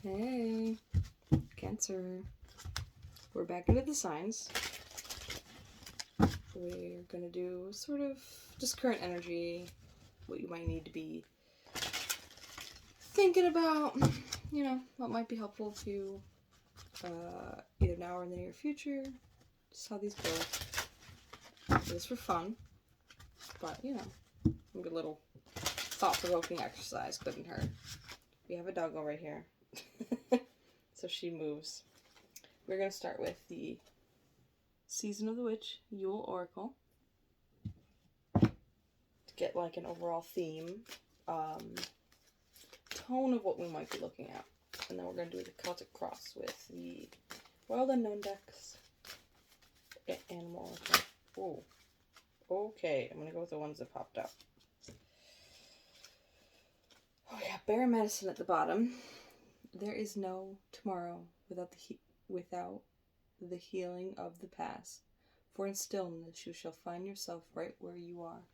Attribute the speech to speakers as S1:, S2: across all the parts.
S1: Hey, Cancer. We're back into the signs. We're gonna do sort of just current energy, what you might need to be thinking about, what might be helpful to you, either now or in the near future. Just how these go. It is for fun, but, a good little thought-provoking exercise couldn't hurt. We have a doggo right here. So she moves. We're going to start with the Season of the Witch Yule Oracle to get like an overall theme, tone of what we might be looking at. And then we're going to do the Celtic Cross with the Wild Unknown decks. Animal. Oh. Okay, I'm going to go with the ones that popped up. Oh yeah, Bear Medicine at the bottom. There is no tomorrow without the healing of the past. For in stillness you shall find yourself right where you are.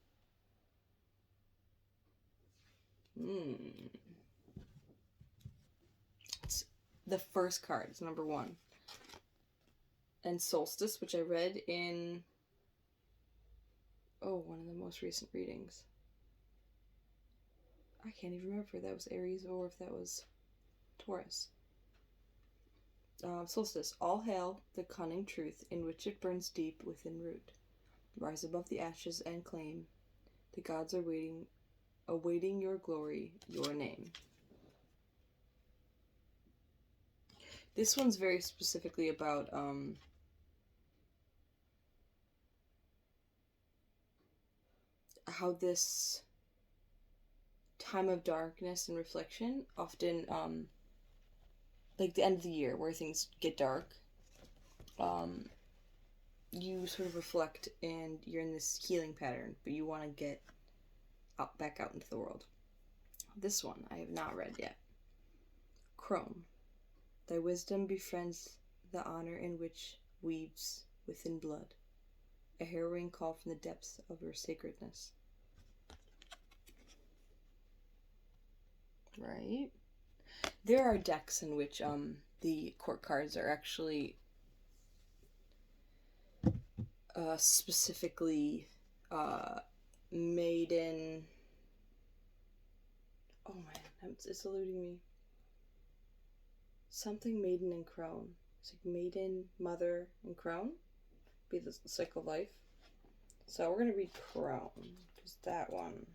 S1: It's the first card. It's number 1. And Solstice, which I read in one of the most recent readings. I can't even remember if that was Aries or if that was Taurus. Solstice. All hail the cunning truth in which it burns deep within root. Rise above the ashes and claim. The gods are awaiting your glory, your name. This one's very specifically about how this time of darkness and reflection often like the end of the year where things get dark, you sort of reflect and you're in this healing pattern, but you want to get back out into the world. This one I have not read yet. Crone. Thy wisdom befriends the honor in which weaves within blood. A harrowing call from the depths of your sacredness. Right? There are decks in which the court cards are actually specifically made in... Oh man, it's eluding me. Something maiden and crone. It's like maiden, mother, and crone. Be the cycle of life. So we're going to read crone. Because that one...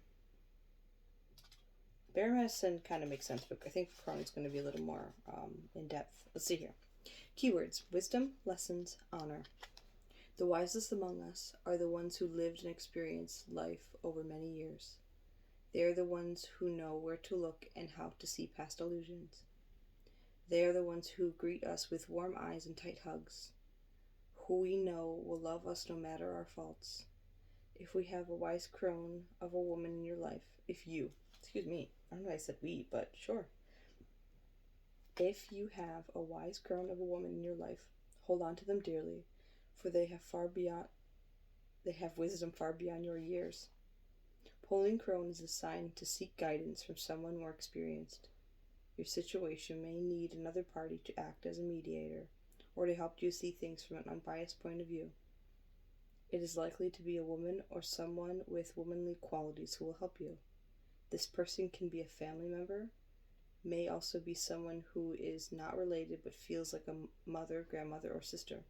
S1: Bear Medicine kind of makes sense, but I think crone is going to be a little more in depth. Let's see here. Keywords. Wisdom, lessons, honor. The wisest among us are the ones who lived and experienced life over many years. They are the ones who know where to look and how to see past illusions. They are the ones who greet us with warm eyes and tight hugs, who we know will love us no matter our faults. If we have a wise crone of a woman in your life, I don't know why I said we, but sure. If you have a wise crone of a woman in your life, hold on to them dearly, for they have wisdom far beyond your years. Pulling crone is a sign to seek guidance from someone more experienced. Your situation may need another party to act as a mediator, or to help you see things from an unbiased point of view. It is likely to be a woman or someone with womanly qualities who will help you. This person can be a family member, may also be someone who is not related but feels like a mother, grandmother, or sister.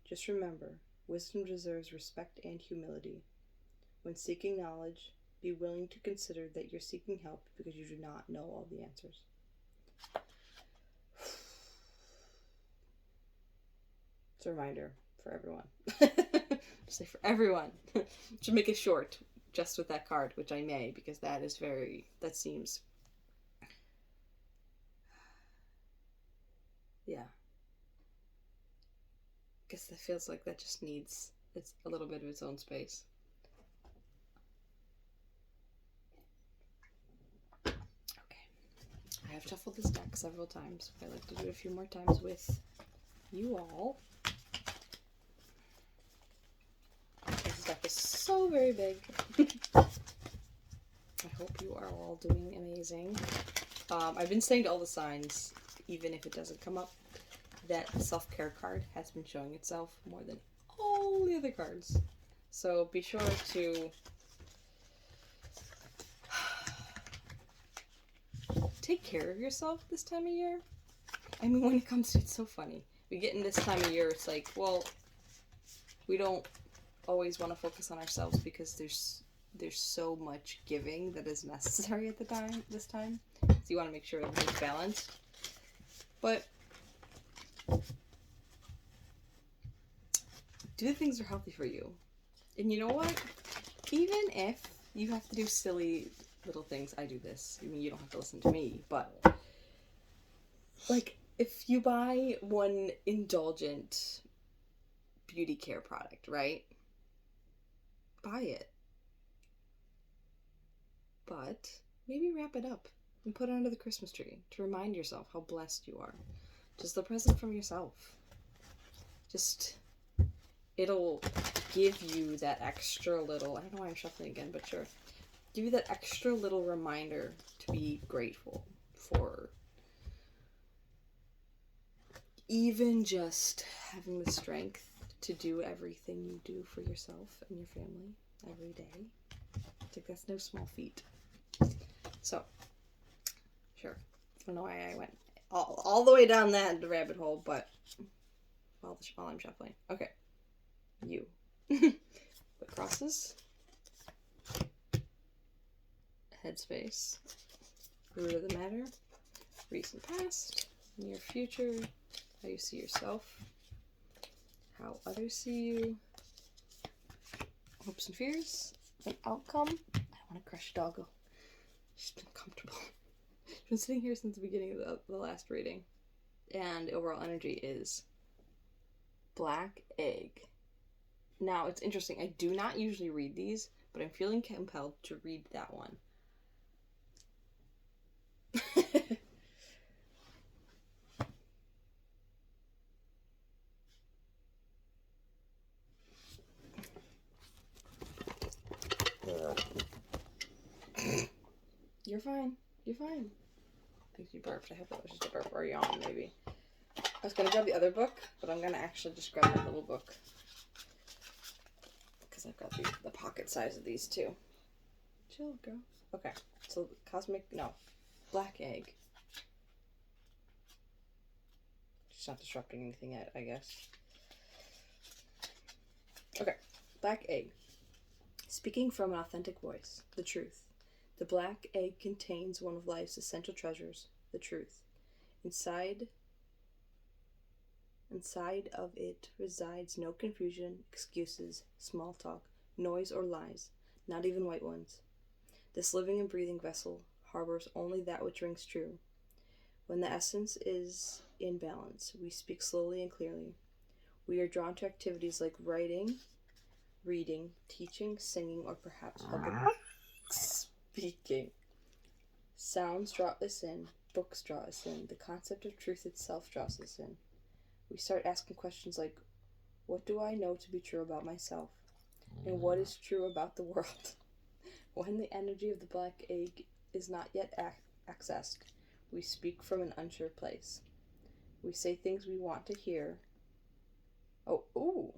S1: Just remember, wisdom deserves respect and humility. When seeking knowledge, be willing to consider that you're seeking help because you do not know all the answers. It's a reminder for everyone. Just say for everyone. Should make it short, just with that card, which I may, because that seems... Yeah. I guess that feels like that just needs a little bit of its own space. Okay. I have shuffled this deck several times, but I'd like to do it a few more times with you all. This deck is so very big. I hope you are all doing amazing. I've been saying to all the signs, even if it doesn't come up, that self-care card has been showing itself more than all the other cards. So be sure to take care of yourself this time of year. I mean, when it comes to, it's so funny. We get in this time of year, it's like, well, we don't always want to focus on ourselves because there's so much giving that is necessary at this time. So you want to make sure everything's balanced. But do the things that are healthy for you. And you know what? Even if you have to do silly little things, I do this. I mean, you don't have to listen to me, but like if you buy one indulgent beauty care product, right? Buy it. But maybe wrap it up and put it under the Christmas tree to remind yourself how blessed you are. Just a present from yourself. Just, it'll give you that extra little, I don't know why I'm shuffling again, but sure. Give you that extra little reminder to be grateful for even just having the strength to do everything you do for yourself and your family every day. It's like, that's no small feat. So, sure. I don't know why I went all the way down that rabbit hole, but while I'm shuffling. Okay. You. Put crosses. Headspace. Root of the matter. Recent past. Near future. How you see yourself. How others see you. Hopes and fears. An outcome. I don't want to crush a doggo. She's been comfortable. She's been sitting here since the beginning of the last reading. And overall energy is Black Egg. Now, it's interesting. I do not usually read these, but I'm feeling compelled to read that one. You're fine. You're fine. I think you burped. I hope that was just a burp or a yawn, maybe. I was going to grab the other book, but I'm going to actually just grab that little book. Because I've got the pocket size of these too. Chill, girl. Okay. So, Black Egg. Just not disrupting anything yet, I guess. Okay. Black Egg. Speaking from an authentic voice. The truth. The black egg contains one of life's essential treasures, the truth. Inside of it resides no confusion, excuses, small talk, noise, or lies, not even white ones. This living and breathing vessel harbors only that which rings true. When the essence is in balance, we speak slowly and clearly. We are drawn to activities like writing, reading, teaching, singing, or perhaps public speaking. Sounds draw us in, books draw us in, the concept of truth itself draws us in. We start asking questions like, what do I know to be true about myself? And what is true about the world? When the energy of the black egg is not yet accessed, we speak from an unsure place. We say things we want to hear. Ooh,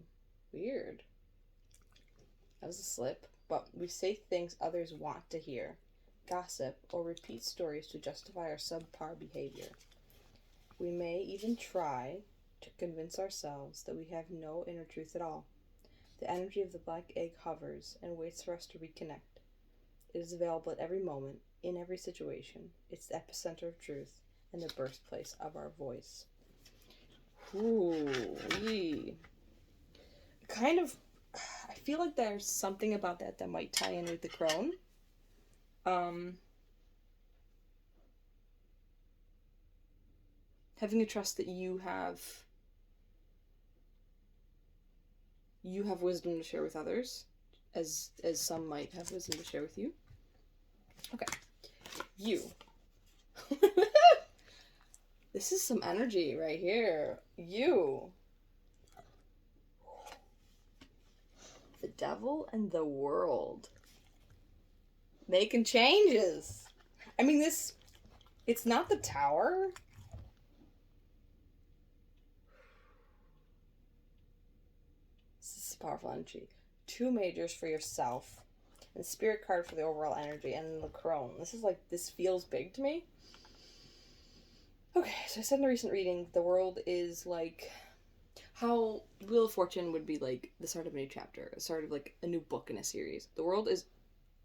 S1: weird. That was a slip. But we say things others want to hear, gossip, or repeat stories to justify our subpar behavior. We may even try to convince ourselves that we have no inner truth at all. The energy of the black egg hovers and waits for us to reconnect. It is available at every moment, in every situation. It's the epicenter of truth and the birthplace of our voice. Ooh-wee. I feel like there's something about that might tie in with the crone. Having to trust that you have wisdom to share with others, as some might have wisdom to share with you. Okay. You. This is some energy right here. You. The devil and the world. Making changes. I mean, it's not the Tower, a powerful energy. 2 majors for yourself. And spirit card for the overall energy. And the crone. This feels big to me. Okay, so I said in a recent reading, the world is like how Wheel of Fortune would be like the start of a new chapter, the start of like a new book in a series. The world is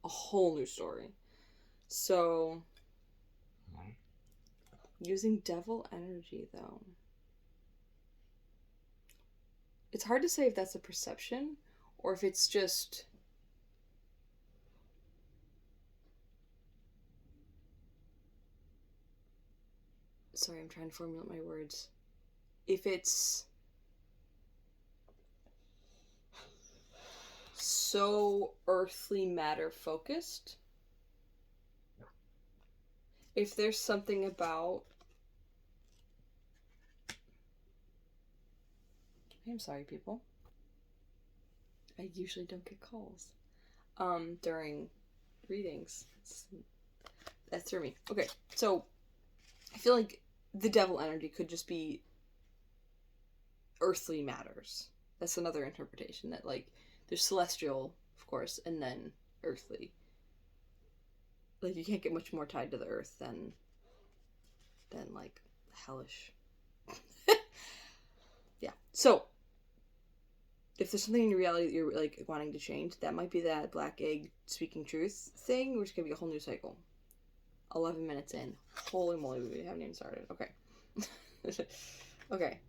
S1: a whole new story. So, using devil energy, though. It's hard to say if that's a perception or if it's just... Sorry, I'm trying to formulate my words. If it's so earthly matter focused, if there's something about... I'm sorry, people. I usually don't get calls during readings. That threw me. Okay, so I feel like the devil energy could just be earthly matters. That's another interpretation, that like there's celestial, of course, and then earthly. Like you can't get much more tied to the earth than like hellish. Yeah. So if there's something in your reality that you're like wanting to change, that might be that black egg speaking truth thing, which could be a whole new cycle. 11 minutes in. Holy moly, we haven't even started. Okay. Okay.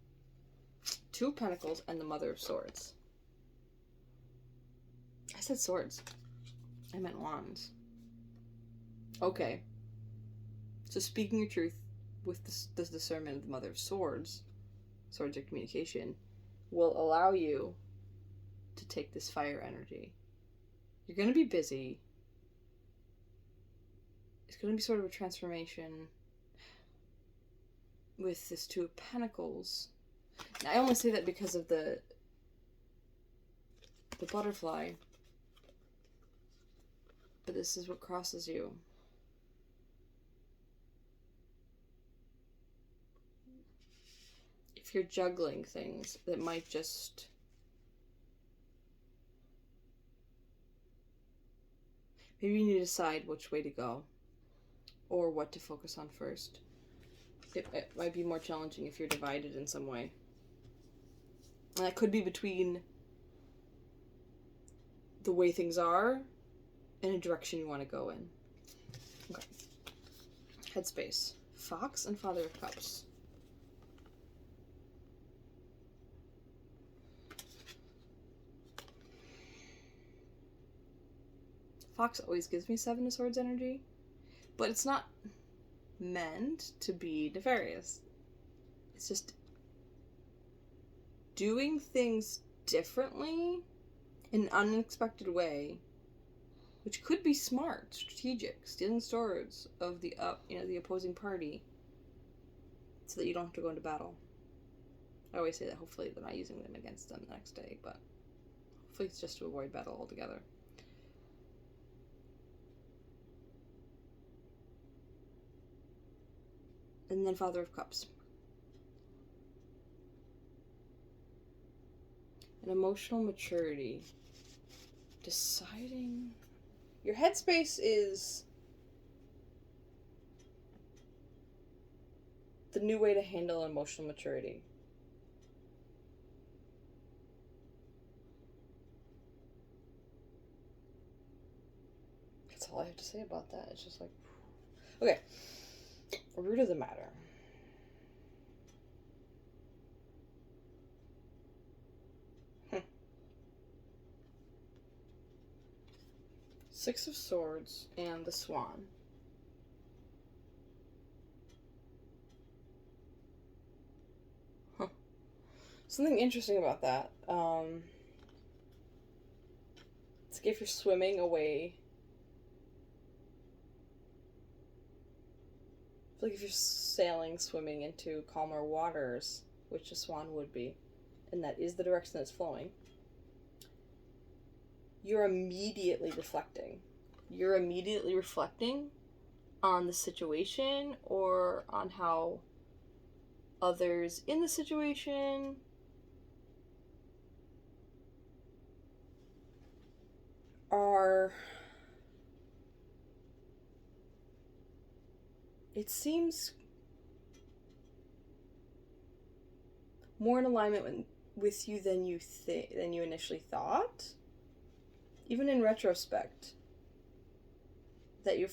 S1: 2 of Pentacles and the Mother of Swords. I said swords. I meant wands. Okay. So speaking your truth with this discernment of the Mother of Swords, swords of communication, will allow you to take this fire energy. You're going to be busy. It's going to be sort of a transformation with this 2 of Pentacles. Now, I only say that because of the butterfly. But this is what crosses you. If you're juggling things that might just... Maybe you need to decide which way to go. Or what to focus on first. It might be more challenging if you're divided in some way. And that could be between the way things are and a direction you want to go in. Okay. Headspace. Fox and Father of Cups. Fox always gives me 7 of Swords energy, but it's not meant to be nefarious. It's just doing things differently in an unexpected way, which could be smart, strategic, stealing swords of the opposing party, so that you don't have to go into battle. I always say that hopefully they're not using them against them the next day, but hopefully it's just to avoid battle altogether. And then Father of Cups. An emotional maturity. Deciding... Your headspace is the new way to handle emotional maturity. That's all I have to say about that. It's just like... Okay. Root of the matter. Six of Swords and the Swan. Huh. Something interesting about that. It's like if you're swimming away. I feel like if you're swimming into calmer waters, which a swan would be, and that is the direction that's flowing, you're immediately reflecting. You're immediately reflecting on the situation or on how others in the situation are, it seems, more in alignment with you than you initially thought. Even in retrospect, that you're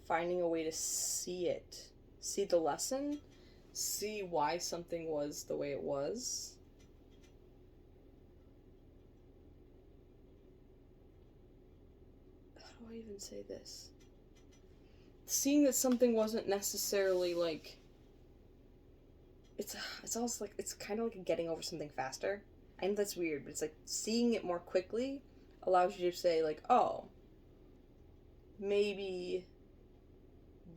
S1: finding a way to see it, see the lesson, see why something was the way it was. How do I even say this? Seeing that something wasn't necessarily like, it's almost like, it's kind of like getting over something faster. I know that's weird, but it's like seeing it more quickly allows you to say like, oh, maybe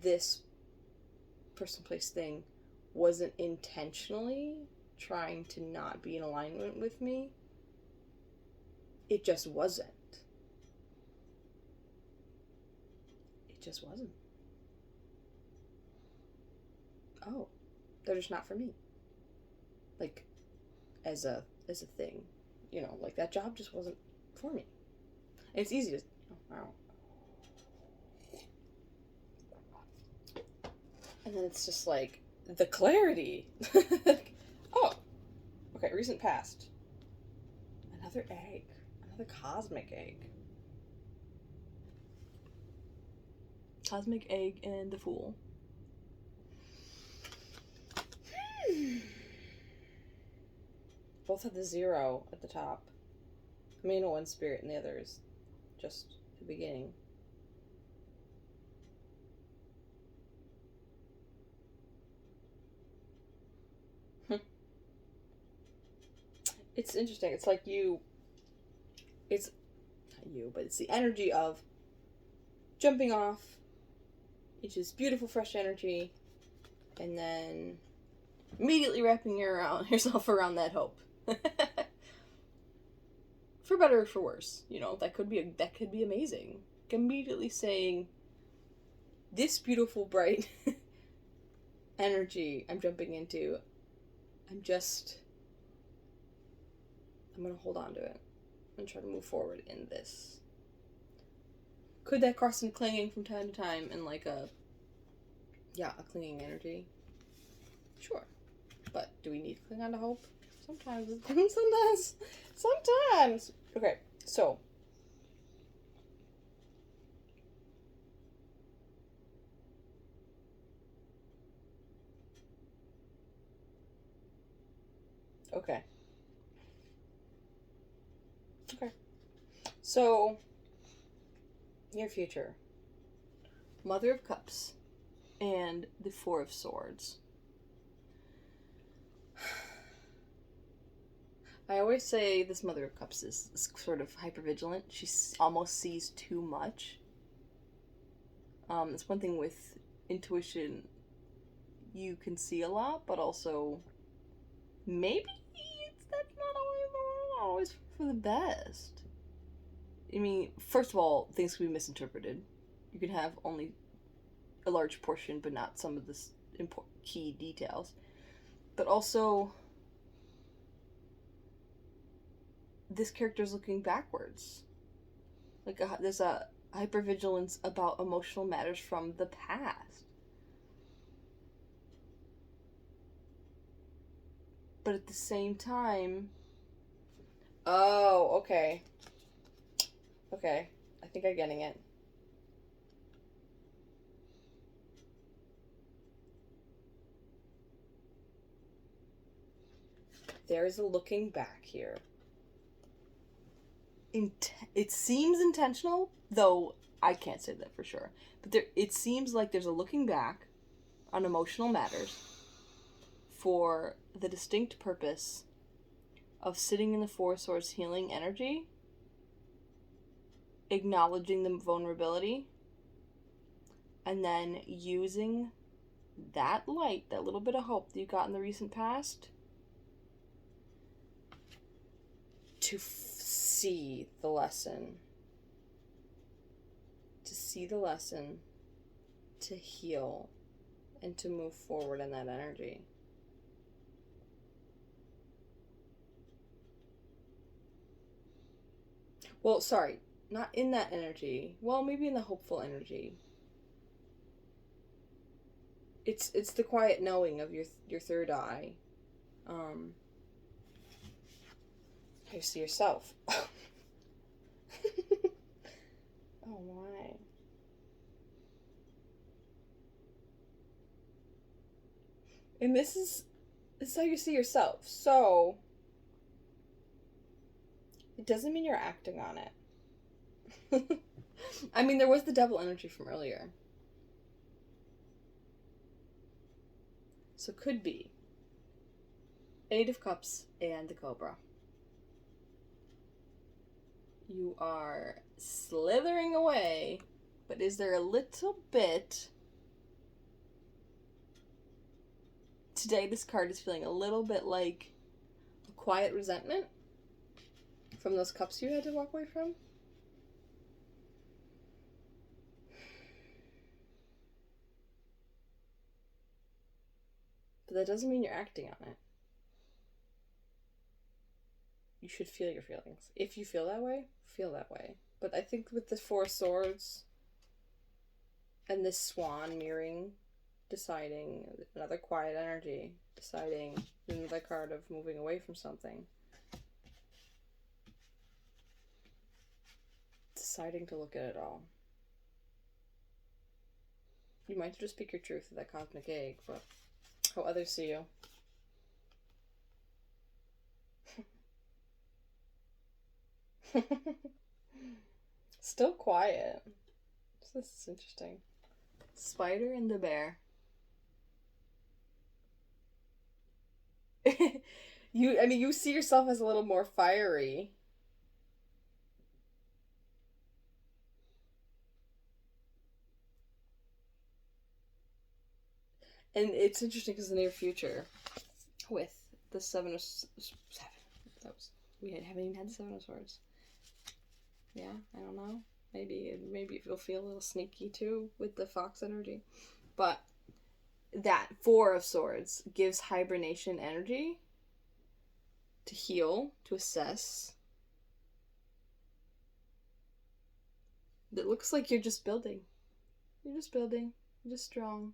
S1: this person, place, thing wasn't intentionally trying to not be in alignment with me. It just wasn't. It just wasn't. Oh, they're just not for me. Like, as a thing, you know, like that job just wasn't for me. And it's easy to, oh, wow. And then it's just like the clarity. Oh, okay. Recent past. Another egg. Another cosmic egg. Cosmic egg and the Fool. Both have the 0 at the top. I mean, one's spirit and the other is just the beginning. It's interesting. It's like it's not you, but it's the energy of jumping off into this beautiful, fresh energy, and then immediately wrapping yourself around that hope. For better or for worse, you know, that could be amazing. Immediately saying, this beautiful, bright energy I'm jumping into, I'm gonna hold on to it and try to move forward in this. Could that cross some clinging from time to time in like a clinging energy? Sure. But do we need to cling on to hope? Sometimes. Sometimes. Okay, so. Okay. So, near future. Mother of Cups and the Four of Swords. I always say this Mother of Cups is sort of hypervigilant. She almost sees too much. It's one thing with intuition. You can see a lot, but also maybe that's not always for the best. I mean, first of all, things can be misinterpreted. You can have only a large portion, but not some of the key details. But also, this character's looking backwards. Like, there's a hypervigilance about emotional matters from the past. But at the same time... Oh, okay. Okay, I think I'm getting it. There is a looking back here. It seems intentional, though I can't say that for sure. But it seems like there's a looking back on emotional matters for the distinct purpose of sitting in the Four Swords healing energy, acknowledging the vulnerability, and then using that light, that little bit of hope that you got in the recent past, to see the lesson. To see the lesson, to heal, and to move forward in that energy. Well, sorry, not in that energy. Well, maybe in the hopeful energy. It's the quiet knowing of your third eye. Um, how you see yourself. Oh my. And this is how you see yourself. So it doesn't mean you're acting on it. I mean, there was the devil energy from earlier. So could be Eight of Cups and the Cobra. You are slithering away, but is there a little bit... Today, this card is feeling a little bit like a quiet resentment from those cups you had to walk away from. But that doesn't mean you're acting on it. You should feel your feelings. If you feel that way, feel that way. But I think with the Four Swords and this Swan mirroring, deciding, another quiet energy, deciding, another card of moving away from something. Deciding to look at it all. You might just speak your truth to that cosmic egg, but how others see you. Still quiet. This is interesting. Spider and the bear. You see yourself as a little more fiery. And it's interesting because the near future, with the seven, that was, haven't even had the Seven of Swords. Yeah, I don't know. Maybe it'll feel a little sneaky too with the fox energy, but that Four of Swords gives hibernation energy to heal, to assess. It looks like you're just building. You're just building. You're just strong.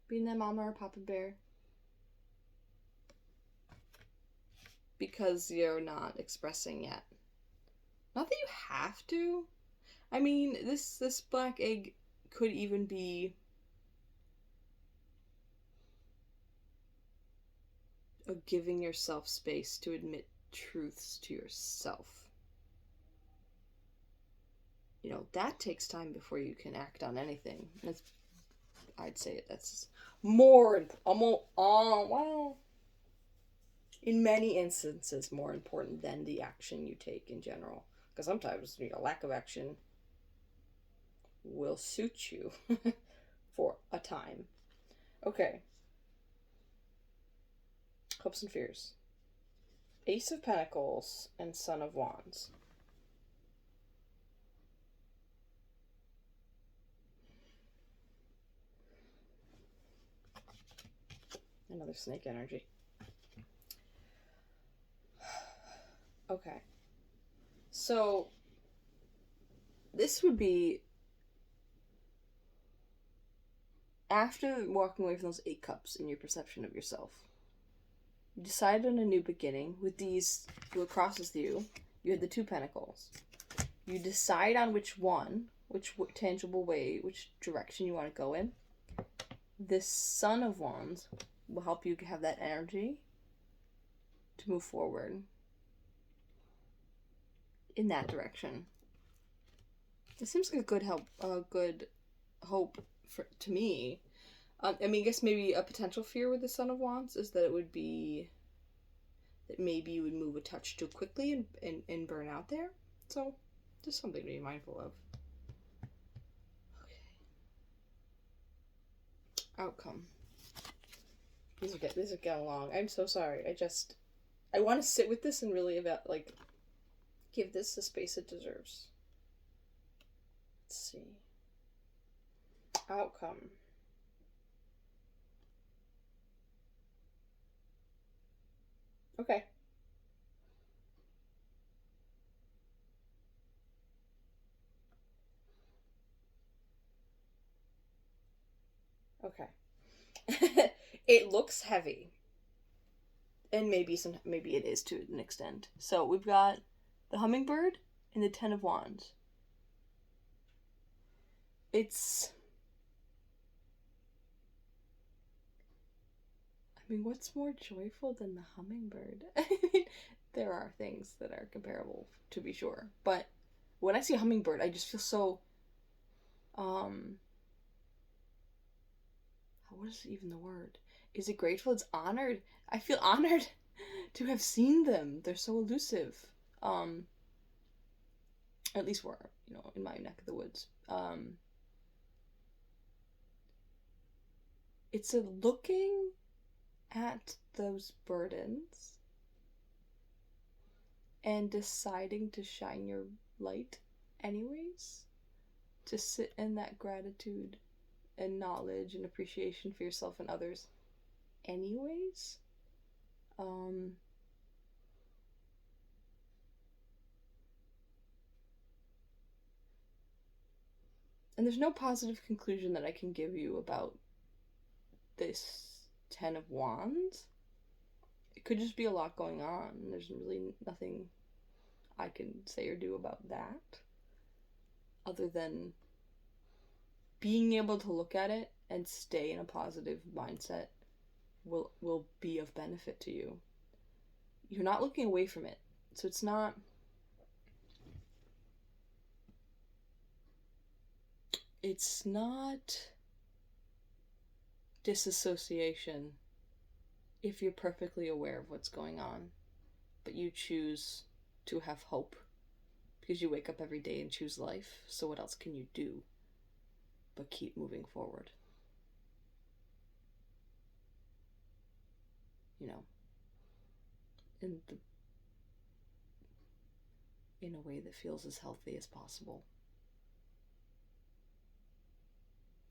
S1: Being that mama or papa bear. Because you're not expressing yet. Not that you have to. I mean, this black egg could even be a giving yourself space to admit truths to yourself. You know, that takes time before you can act on anything. I'd say that's more, well, in many instances, more important than the action you take in general. Because sometimes, lack of action will suit you for a time. Okay. Hopes and fears. Ace of Pentacles and Son of Wands. Another snake energy. Okay. So, this would be after walking away from those 8 cups in your perception of yourself. You decide on a new beginning with these, what crosses you. You had the 2 pentacles. You decide on which one, which tangible way, which direction you want to go in. This Son of Wands will help you have that energy to move forward in that direction. It seems like a good hope to me. I guess maybe a potential fear with the Son of Wands is that it would be that maybe you would move a touch too quickly and burn out there. So, just something to be mindful of. Okay. Outcome. These are getting long. I'm so sorry. I want to sit with this and really give this the space it deserves. Let's see. Outcome. Okay. Okay. It looks heavy. And maybe it is to an extent. So we've got the hummingbird and the Ten of Wands. It's, I mean, what's more joyful than the hummingbird? I mean, there are things that are comparable, to be sure. But when I see a hummingbird, I just feel so, what is even the word? Is it grateful? It's honored. I feel honored to have seen them. They're so elusive. At least we're, in my neck of the woods. It's a looking at those burdens and deciding to shine your light anyways, to sit in that gratitude and knowledge and appreciation for yourself and others anyways. And there's no positive conclusion that I can give you about this Ten of Wands. It could just be a lot going on. There's really nothing I can say or do about that, other than being able to look at it and stay in a positive mindset will be of benefit to you. You're not looking away from it. So it's not disassociation if you're perfectly aware of what's going on, but you choose to have hope because you wake up every day and choose life. So what else can you do but keep moving forward? In a way that feels as healthy as possible.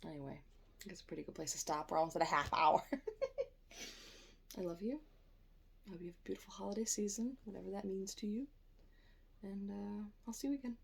S1: Anyway, I guess a pretty good place to stop. We're almost at a half hour. I love you. I hope you have a beautiful holiday season, whatever that means to you. And I'll see you again.